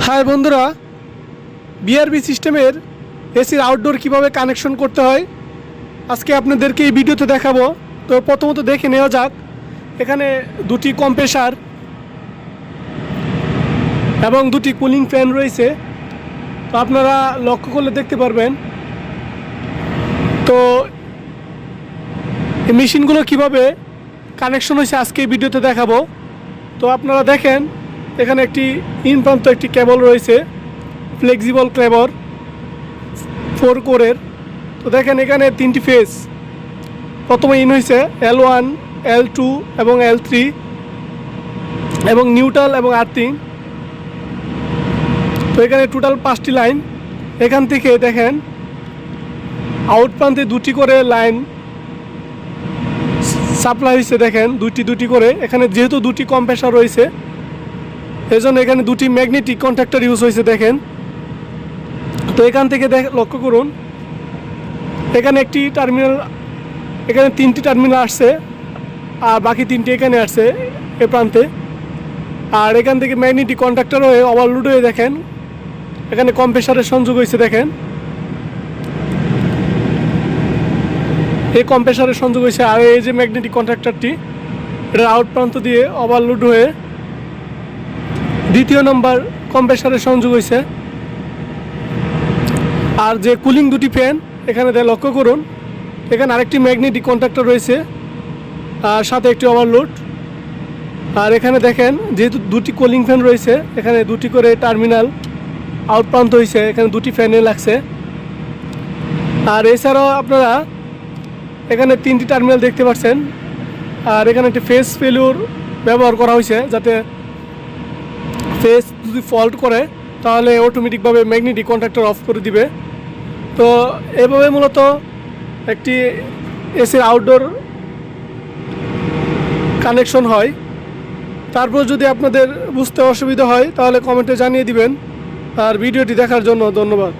High বন্ধুরা, BRB সিস্টেমের এসির আউটডোর কিভাবে কানেকশন করতে হয় আজকে আপনাদেরকে এই ভিডিওতে দেখাবো। তো প্রথমত দেখে নেওয়া যাক, এখানে দুটি কম্প্রেসার এবং দুটি কুলিং ফ্যান রয়েছে। তো আপনারা লক্ষ্য করলে দেখতে পারবেন। তো এই মেশিনগুলো কিভাবে কানেকশন হয়েছে আজকে এই ভিডিওতে দেখাবো। তো আপনারা দেখেন, এখানে একটি ইন প্রান্ত একটি কেবল রয়েছে, ফ্লেক্সিবল কেবল 4 কোরের। তো দেখেন এখানে 3টি ফেজ। প্রথমে ইন হয়েছে L1, L2 এবং L3 এবং নিউট্রাল এবং আর্থিং। তো এখানে টোটাল 5টি লাইন। এখান থেকে দেখেন আউট প্রান্তে 2টি করে লাইন সাপ্লাই হয়েছে। দেখেন দুটি করে। এখানে যেহেতু 2টি কম্প্রেসার রয়েছে এই জন্য এখানে 2টি ম্যাগনেটিক কন্ট্যাক্টর ইউজ হয়েছে। দেখেন, তো এখান থেকে লক্ষ্য করুন, এখানে একটি টার্মিনাল, এখানে 3টি টার্মিনাল আসছে আর বাকি 3টি এখানে আসছে এ প্রান্তে। আর এখান থেকে ম্যাগনেটিক কন্ট্যাক্টর হয়ে ওভারলোড হয়ে দেখেন এখানে কম্প্রেসারের সংযোগ হয়েছে। দেখেন এই কম্প্রেসারের সংযোগ হয়েছে। আর এই যে ম্যাগনেটিক কন্ট্যাক্টরটি, এটা আউট প্রান্ত দিয়ে ওভারলোড হয়ে 2য় নম্বর কম্প্রেসারের সংযোগ হয়েছে। আর যে কুলিং 2টি ফ্যান এখানে লক্ষ্য করুন, এখানে আরেকটি ম্যাগনেটিক কন্ট্যাক্টর রয়েছে আর সাথে একটি ওভারলোড। আর এখানে দেখেন যেহেতু 2টি কুলিং ফ্যান রয়েছে, এখানে 2টি করে টার্মিনাল আউট প্রান্ত হয়েছে, এখানে 2টি ফ্যানে লাগছে। আর এছাড়াও আপনারা এখানে 3টি টার্মিনাল দেখতে পাচ্ছেন। আর এখানে একটি ফেজ ফেলিউর ব্যবহার করা হয়েছে, যাতে ফেজ যদি ফল্ট করে তাহলে অটোমেটিকভাবে ম্যাগনেটিক কন্ট্যাক্টর অফ করে দিবে। তো এভাবে মূলত একটি এসির আউটডোর কানেকশন হয়। তারপর যদি আপনাদের বুঝতে অসুবিধা হয় তাহলে কমেন্টে জানিয়ে দিবেন। আর ভিডিওটি দেখার জন্য ধন্যবাদ।